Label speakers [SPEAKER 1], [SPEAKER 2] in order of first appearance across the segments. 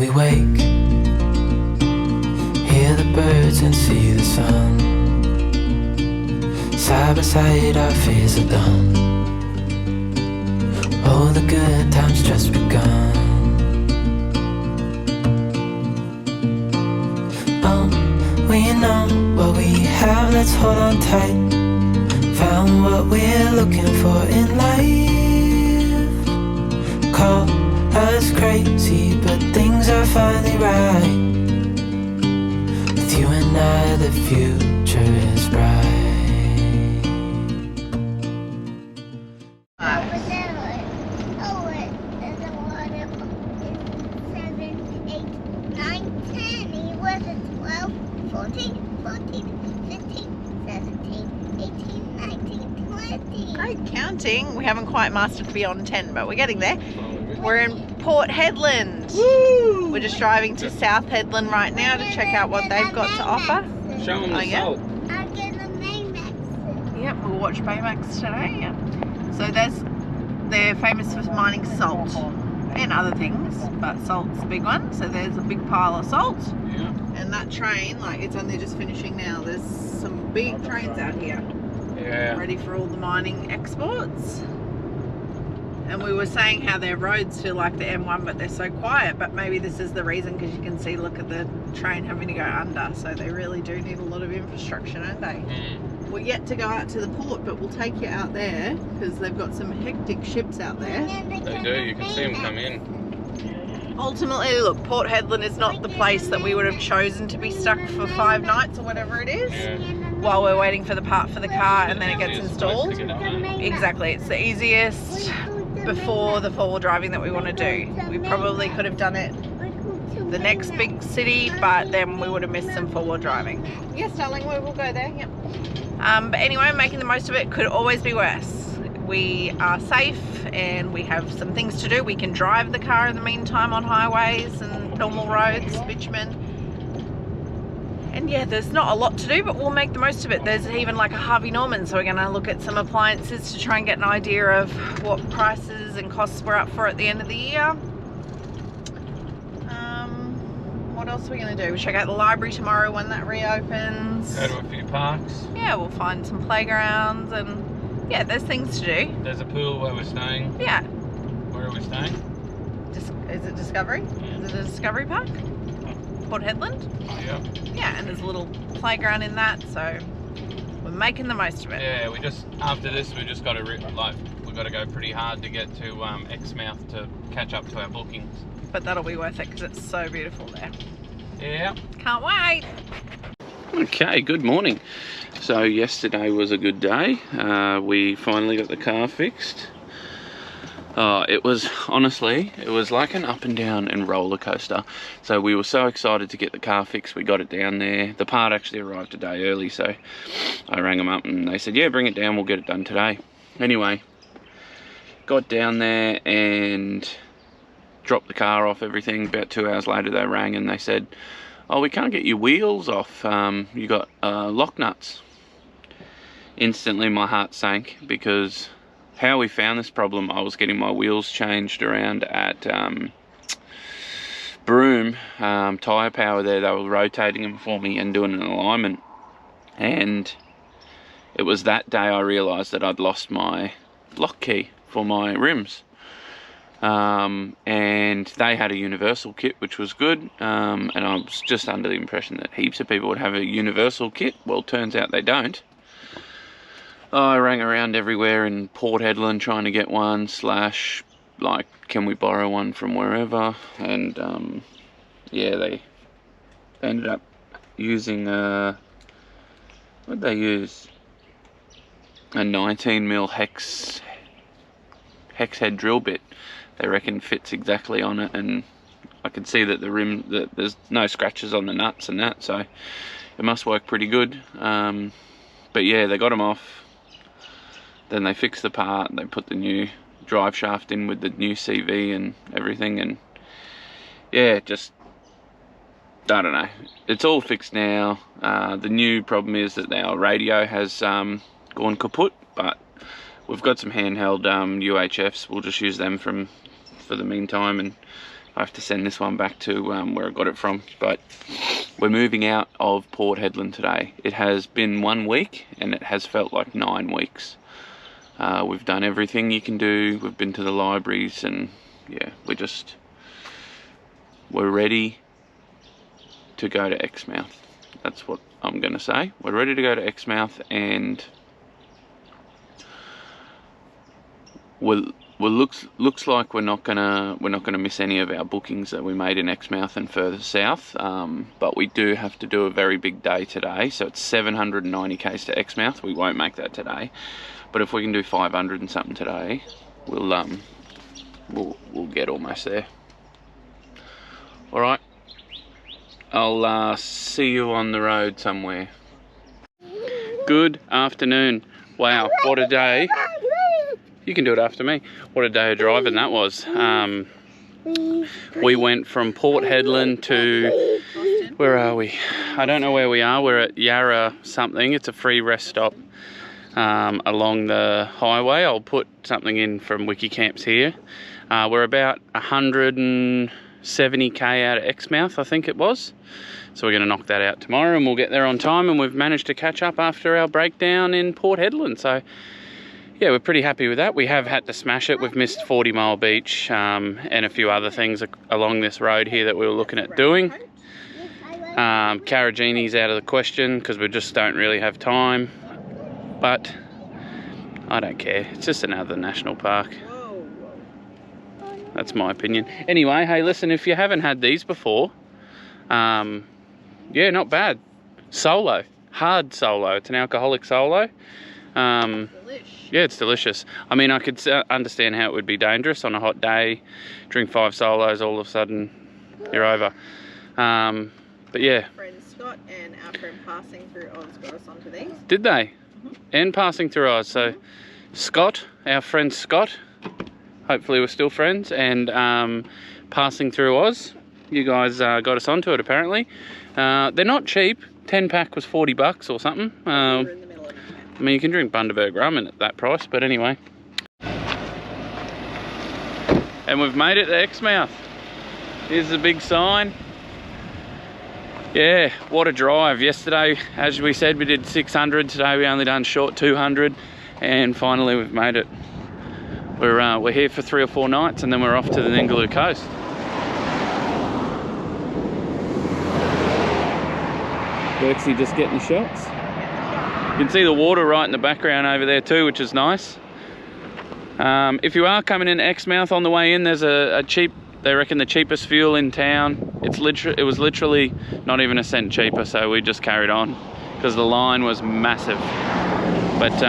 [SPEAKER 1] we wake, hear the birds and see the sun. Side by side our fears are done. Oh, the good times just begun. We know what we have, let's hold on tight. Found what we're looking for in life. Call us crazy, but things are finally right. With you and I, the future is bright.
[SPEAKER 2] Great counting. We haven't quite mastered beyond 10, but we're getting there. We're in Port Hedland. Woo! We're just driving to South Hedland right now to check out what they've got to offer.
[SPEAKER 3] Show them the salt.
[SPEAKER 2] I'm getting the Baymax. Yep, we'll watch Baymax today. Yep. So they're famous for mining salt and other things, but salt's a big one. So there's a big pile of salt.
[SPEAKER 3] Yeah.
[SPEAKER 2] And that train, like, it's only just finishing now. There's some big trains out here.
[SPEAKER 3] Yeah.
[SPEAKER 2] Ready for all the mining exports. And we were saying how their roads feel like the M1, but they're so quiet. But maybe this is the reason, because you can see, look at the train having to go under. So they really do need a lot of infrastructure, don't they?
[SPEAKER 3] Mm.
[SPEAKER 2] We're yet to go out to the port, but we'll take you out there because they've got some hectic ships out there.
[SPEAKER 3] They do, you can see them come in.
[SPEAKER 2] Ultimately, look, Port Hedland is not the place that we would have chosen to be stuck for 5 nights or whatever it is.
[SPEAKER 3] Yeah.
[SPEAKER 2] While we're waiting for the part for the car and then it gets
[SPEAKER 3] Easiest place to
[SPEAKER 2] installed.
[SPEAKER 3] get it done.
[SPEAKER 2] Exactly, it's the easiest before the 4-wheel driving that we want to do. We probably could have done it the next big city, but then we would have missed some 4-wheel driving. Yes, darling, we will go there. Yep. But anyway, making the most of it could always be worse. We are safe and we have some things to do. We can drive the car in the meantime on highways and normal roads, bitumen. And yeah, there's not a lot to do, but we'll make the most of it. There's even like a Harvey Norman, so we're going to look at some appliances to try and get an idea of what prices and costs we're up for at the end of the year. What else are we going to do? We'll check out the library tomorrow when that reopens.
[SPEAKER 3] Go to a few parks.
[SPEAKER 2] Yeah, we'll find some playgrounds and yeah, there's things to do.
[SPEAKER 3] There's a pool where we're staying.
[SPEAKER 2] Yeah.
[SPEAKER 3] Where are we staying?
[SPEAKER 2] Is it Discovery?
[SPEAKER 3] Yeah.
[SPEAKER 2] Is it a Discovery Park? Port Hedland?
[SPEAKER 3] Oh, yeah.
[SPEAKER 2] Yeah, and there's a little playground in that, so we're making the most of it.
[SPEAKER 3] Yeah, we just, after this, we just got to, we've got to go pretty hard to get to Exmouth to catch up to our bookings.
[SPEAKER 2] But that'll be worth it because it's so beautiful there.
[SPEAKER 3] Yeah.
[SPEAKER 2] Can't wait.
[SPEAKER 4] Okay, good morning. So yesterday was a good day. We finally got the car fixed. It was, honestly, it was like an up and down and roller coaster. So we were so excited to get the car fixed. We got it down there. The part actually arrived a day early, so I rang them up and they said, yeah, bring it down, we'll get it done today. Anyway, got down there and dropped the car off, everything. About 2 hours later they rang and they said, oh, we can't get your wheels off, you got lock nuts. Instantly my heart sank, because how we found this problem, I was getting my wheels changed around at Broome Tyre Power there. They were rotating them for me and doing an alignment, and it was that day I realised that I'd lost my lock key for my rims. And they had a universal kit, which was good, and I was just under the impression that heaps of people would have a universal kit. Well, turns out they don't. I rang around everywhere in Port Hedland trying to get one, like, can we borrow one from wherever? And yeah, they ended up using what'd they use? A 19mm hex head drill bit. They reckon fits exactly on it, and I could see that the rim, that there's no scratches on the nuts and that, so it must work pretty good. But yeah, they got them off. Then they fixed the part, they put the new drive shaft in with the new CV and everything, and yeah, just, I don't know, it's all fixed now. The new problem is that our radio has gone kaput, but we've got some handheld UHFs. We'll just use them for the meantime and I have to send this one back to where I got it from. But we're moving out of Port Hedland today. It has been 1 week and it has felt like 9 weeks. We've done everything you can do. We've been to the libraries, and yeah, we're ready to go to Exmouth. That's what I'm gonna say. We're ready to go to Exmouth, and looks like we're not gonna miss any of our bookings that we made in Exmouth and further south. But we do have to do a very big day today, so it's 790 k's to Exmouth. We won't make that today, but if we can do 500 and something today, we'll get almost there. All right, I'll see you on the road somewhere. Good afternoon. Wow, what a day. You can do it after me. What a day of driving that was. We went from Port Hedland to, where are we? I don't know where we are. We're at Yarra something. It's a free rest stop along the highway. I'll put something in from Wikicamps here. We're about 170 k out of Exmouth, I think it was. So we're going to knock that out tomorrow, and we'll get there on time, and we've managed to catch up after our breakdown in Port Hedland. So yeah, we're pretty happy with that. We have had to smash it. We've missed 40 Mile Beach and a few other things along this road here that we were looking at doing. Carragini's out of the question because we just don't really have time. But I don't care. It's just another national park. That's my opinion. Anyway, hey, listen, if you haven't had these before, yeah, not bad. Solo. Hard solo. It's an alcoholic solo. Yeah, it's delicious. I mean, I could understand how it would be dangerous on a hot day. Drink 5 solos, all of a sudden you're over. But yeah.
[SPEAKER 2] Friend Scott and our friend Passing Through Oz got us onto these.
[SPEAKER 4] Did they? And Passing Through Oz. So Scott, our friend Scott, hopefully we're still friends, and Passing Through Oz, you guys got us onto it apparently. They're not cheap. 10 pack was $40 or something. I mean, you can drink Bundaberg rum at that price, but anyway. And we've made it to Exmouth. Here's the big sign. Yeah, what a drive. Yesterday, as we said, we did 600. Today we only done short 200, and finally we've made it. We're here for 3 or 4 nights, and then we're off to the Ningaloo coast. Birksy just getting the shots. You can see the water right in the background over there too, which is nice. If you are coming in Exmouth on the way in, there's a cheap, they reckon the cheapest fuel in town. It was literally not even a cent cheaper, so we just carried on because the line was massive. But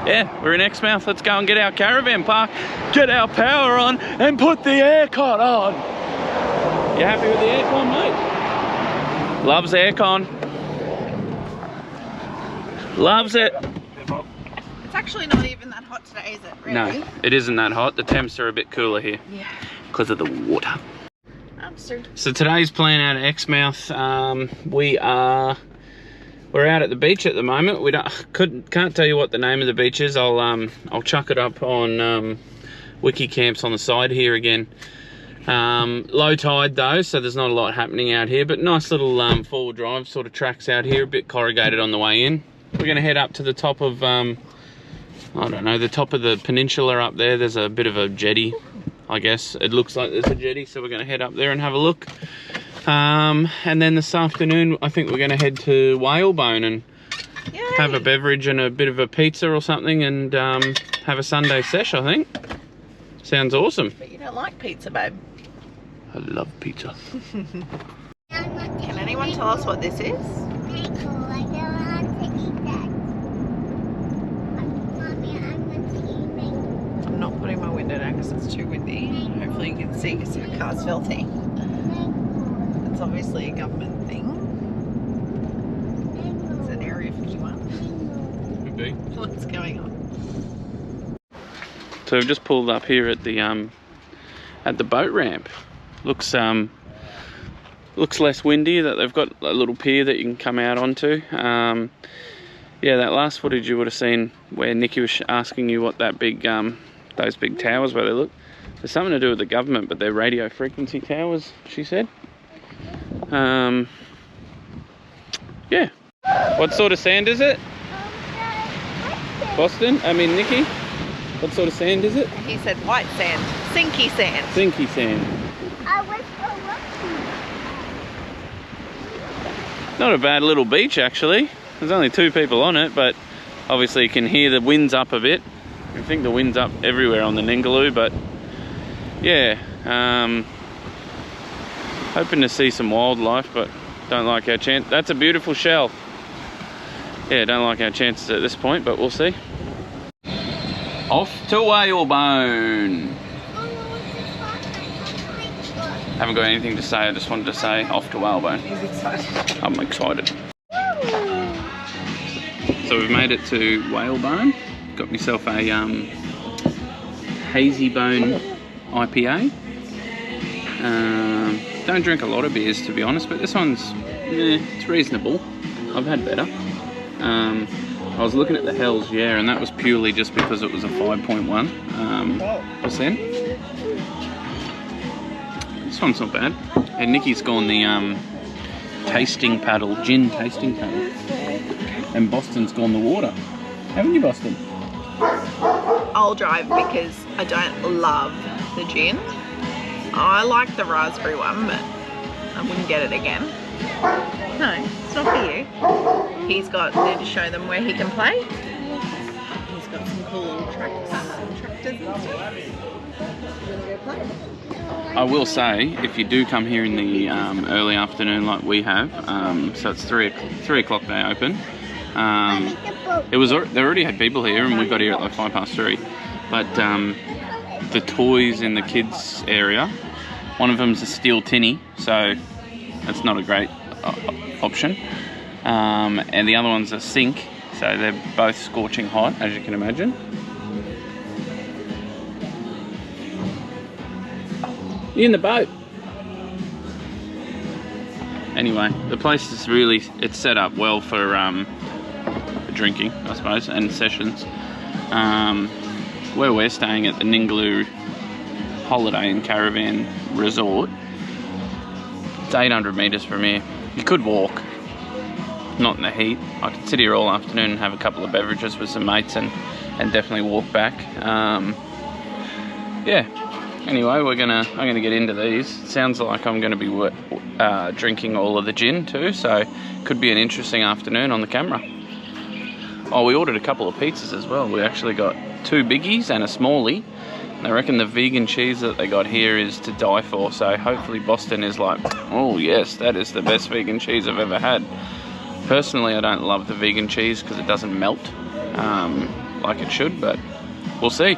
[SPEAKER 4] yeah, we're in Exmouth. Let's go and get our caravan park, get our power on, and put the aircon on. You happy with the aircon, mate? Loves aircon. Loves it.
[SPEAKER 2] It's actually not even that hot today, is it? Really?
[SPEAKER 4] No, it isn't that hot. The temps are a bit cooler here. Yeah. Because of the water. So today's plan out of Exmouth, we're out at the beach at the moment. We can't tell you what the name of the beach is. I'll chuck it up on Wikicamps on the side here again. Low tide though, so there's not a lot happening out here, but nice little four-wheel drive sort of tracks out here, a bit corrugated on the way in. We're going to head up to the top of, I don't know, the top of the peninsula up there. There's a bit of a jetty, I guess. It looks like there's a jetty, so we're going to head up there and have a look. And then this afternoon, I think we're going to head to Whalebone and have a beverage and a bit of a pizza or something, and have a Sunday sesh, I think. Sounds awesome.
[SPEAKER 2] But you don't like pizza, babe.
[SPEAKER 4] I love pizza.
[SPEAKER 2] Can anyone tell us what this is? I'm not putting my window down because it's too windy. Hopefully you can see because our car's filthy. It's obviously a government thing. It's an Area 51.
[SPEAKER 3] Could be.
[SPEAKER 2] What's going on?
[SPEAKER 4] So we've just pulled up here at the boat ramp. Looks less windy, that they've got a little pier that you can come out onto. Yeah, that last footage you would have seen where Nikki was asking you what that big those big towers where they look. There's something to do with the government, but they're radio frequency towers, she said. Yeah. What sort of sand is it? Boston? I mean, Nikki? What sort of sand is it?
[SPEAKER 2] He said white sand. Sinky sand.
[SPEAKER 4] Sinky sand. Not a bad little beach, actually. There's only 2 people on it, but obviously you can hear the winds up a bit. I think the wind's up everywhere on the Ningaloo, but yeah. Hoping to see some wildlife, but don't like our chance. That's a beautiful shell. Yeah, don't like our chances at this point, but we'll see. Off to Whalebone. Haven't got anything to say, I just wanted to say off to Whalebone.
[SPEAKER 2] He's excited.
[SPEAKER 4] I'm excited. So we've made it to Whalebone. Got myself a hazy bone IPA. Don't drink a lot of beers, to be honest, but this one's, it's reasonable. I've had better. I was looking at the Hells, yeah, and that was purely just because it was a 5.1%. This one's not bad. And Nikki's gone the tasting paddle, gin tasting paddle. And Boston's gone the water. Haven't you, Boston?
[SPEAKER 2] I'll drive because I don't love the gin. I like the raspberry one, but I wouldn't get it again. No, it's not for you. He's got, need to show them where he can play. He's got some cool little tracks and tractors and stuff. You wanna go play?
[SPEAKER 4] I will say, if you do come here in the early afternoon like we have, so it's 3 o'clock they open. They already had people here, and we got here at like 3:05. But the toys in the kids area, one of them's a steel tinny, so that's not a great option. And the other one's a sink, so they're both scorching hot, as you can imagine. You in the boat? Anyway, the place is really, it's set up well for drinking, I suppose, and sessions. Where we're staying at the Ningaloo Holiday and Caravan Resort, it's 800 metres from here. You could walk, not in the heat. I could sit here all afternoon and have a couple of beverages with some mates and definitely walk back. Yeah. Anyway, I'm gonna get into these. It sounds like I'm gonna be drinking all of the gin too, so could be an interesting afternoon on the camera. Oh, we ordered a couple of pizzas as well. We actually got 2 biggies and a smallie. And I reckon the vegan cheese that they got here is to die for, so hopefully Boston is like, oh yes, that is the best vegan cheese I've ever had. Personally, I don't love the vegan cheese because it doesn't melt like it should, but we'll see.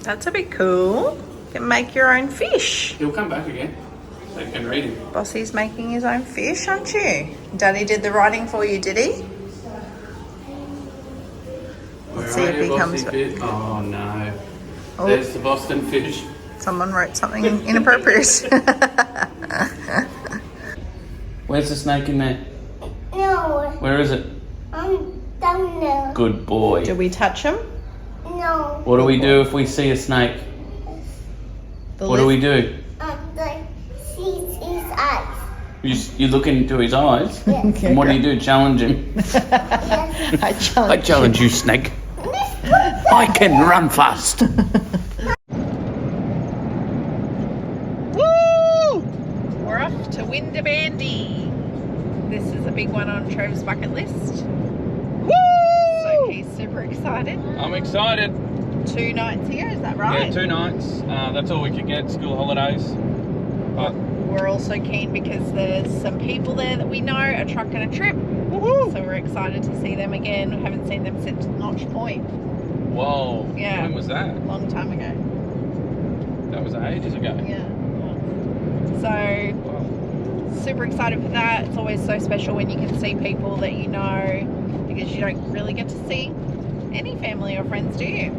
[SPEAKER 2] That's a bit cool. You can make your own fish.
[SPEAKER 4] He'll come back again, so you can read him.
[SPEAKER 2] Bossy's making his own fish, aren't you? Daddy did the writing for you, did he? Let's see if he comes back.
[SPEAKER 4] Oh no.
[SPEAKER 2] Oh.
[SPEAKER 4] There's the Boston fish.
[SPEAKER 2] Someone wrote something inappropriate.
[SPEAKER 4] Where's the snake in there?
[SPEAKER 5] No,
[SPEAKER 4] Where is it?
[SPEAKER 5] I'm down there.
[SPEAKER 4] Good boy.
[SPEAKER 2] Do we touch him?
[SPEAKER 5] No.
[SPEAKER 4] What do we do if we see a snake? What do we do?
[SPEAKER 5] Like, see his eyes.
[SPEAKER 4] You look into his eyes?
[SPEAKER 5] Yes.
[SPEAKER 4] And what do you do? Challenge him?
[SPEAKER 2] I
[SPEAKER 4] I challenge you, snake. I can run fast.
[SPEAKER 2] Woo! this is a big one on Trev's bucket list.
[SPEAKER 3] Woo!
[SPEAKER 2] So he's super excited.
[SPEAKER 3] I'm excited.
[SPEAKER 2] 2 nights here, is that right?
[SPEAKER 3] Yeah, 2 nights. That's all we could get, school holidays. But
[SPEAKER 2] we're also keen because there's some people there that we know are trucking a trip.
[SPEAKER 3] woohoo!
[SPEAKER 2] So we're excited to see them again. We haven't seen them since Notch Point.
[SPEAKER 3] Whoa.
[SPEAKER 2] Yeah.
[SPEAKER 3] When was that?
[SPEAKER 2] A long time ago.
[SPEAKER 3] That was ages ago.
[SPEAKER 2] Yeah. So
[SPEAKER 3] Wow.
[SPEAKER 2] super excited for that. It's always so special when you can see people that you know, because you don't really get to see any family or friends, do you?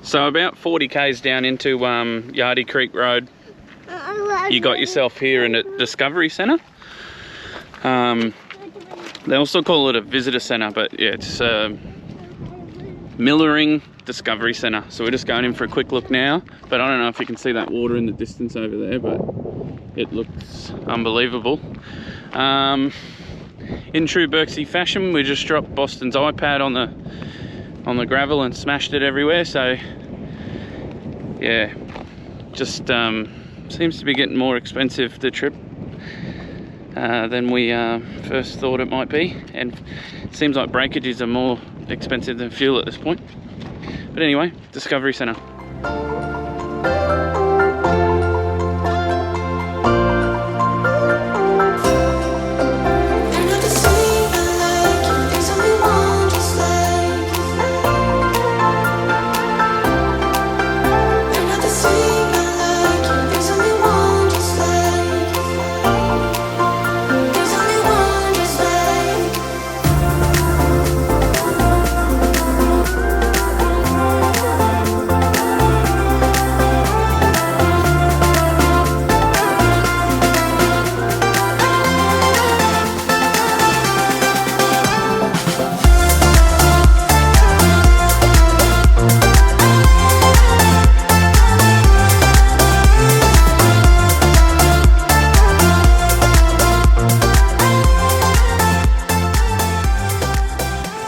[SPEAKER 4] So about 40 k's down into Yardie Creek Road, you got yourself here in a Discovery Centre. They also call it a visitor centre, but yeah, it's Millering Discovery Centre. So we're just going in for a quick look now, but I don't know if you can see that water in the distance over there, but it looks unbelievable. In true Birksy fashion, we just dropped Boston's iPad on the gravel and smashed it everywhere. So yeah, just seems to be getting more expensive, the trip, than we first thought it might be, and it seems like breakages are more expensive than fuel at this point. But anyway, Discovery Centre.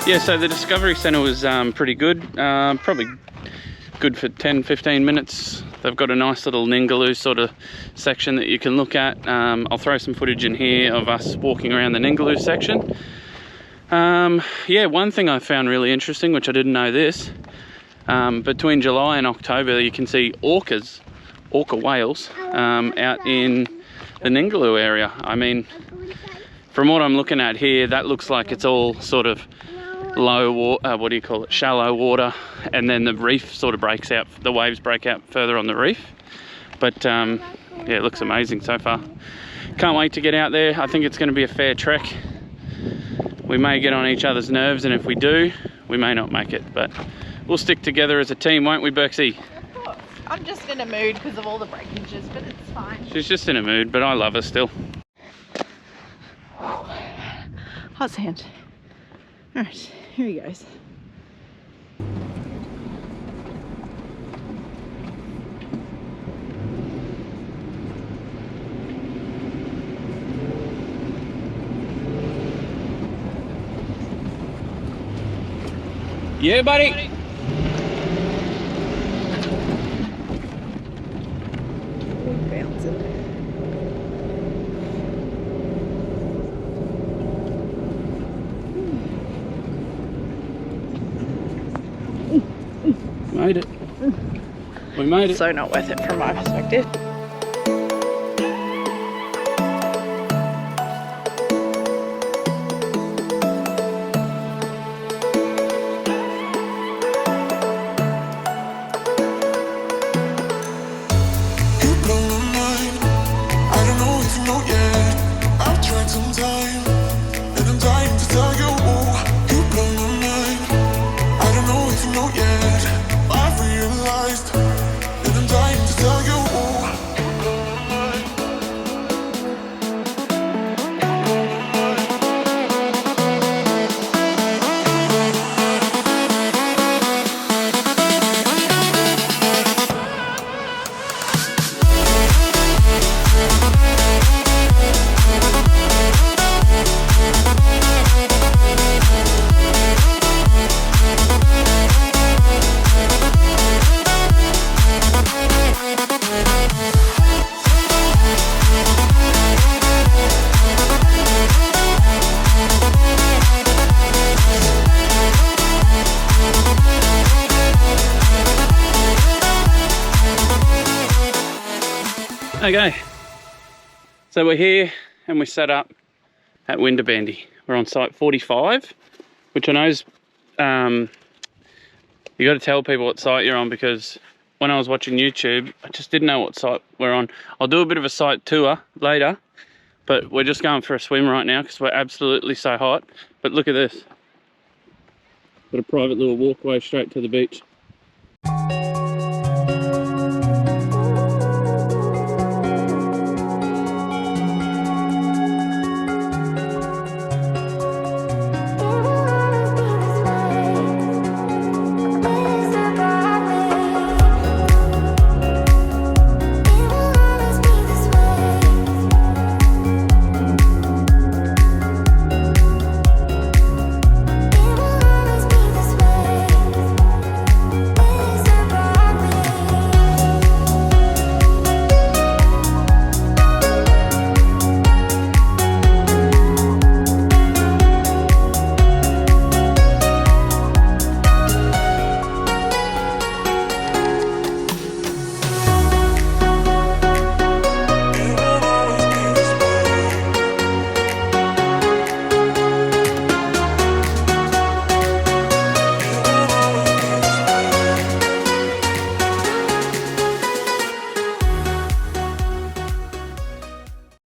[SPEAKER 4] Yeah, so the Discovery Centre was pretty good, probably good for 10-15 minutes. They've got a nice little Ningaloo sort of section that you can look at. I'll throw some footage in here of us walking around the Ningaloo section. Yeah, one thing I found really interesting, which I didn't know this, between July and October you can see orca whales out in the Ningaloo area. I mean, from what I'm looking at here, that looks like it's all sort of low water, what do you call it, shallow water, and then the reef sort of breaks out, the waves break out further on the reef. But yeah, it looks amazing so far. Can't wait to get out there. I think it's going to be a fair trek. We may get on each other's nerves, and if we do, we may not make it, but we'll stick together as a team, won't we, Birksy?
[SPEAKER 2] Of course. I'm just in a mood because of all the breakages, but it's fine.
[SPEAKER 4] She's just in a mood, but I love her still.
[SPEAKER 2] Hot sand. Alright, here he goes.
[SPEAKER 4] Yeah, buddy.
[SPEAKER 2] Bouncing.
[SPEAKER 4] Made it. We made it.
[SPEAKER 2] So not worth it from my perspective.
[SPEAKER 6] I've realized, and I'm dying to tell you.
[SPEAKER 4] Okay, so we're here and we set up at Winderbandi. We're on site 45, which I know is, you got to tell people what site you're on, because when I was watching YouTube, I just didn't know what site we're on. I'll do a bit of a site tour later, but we're just going for a swim right now because we're absolutely so hot. But look at this. Got a private little walkway straight to the beach.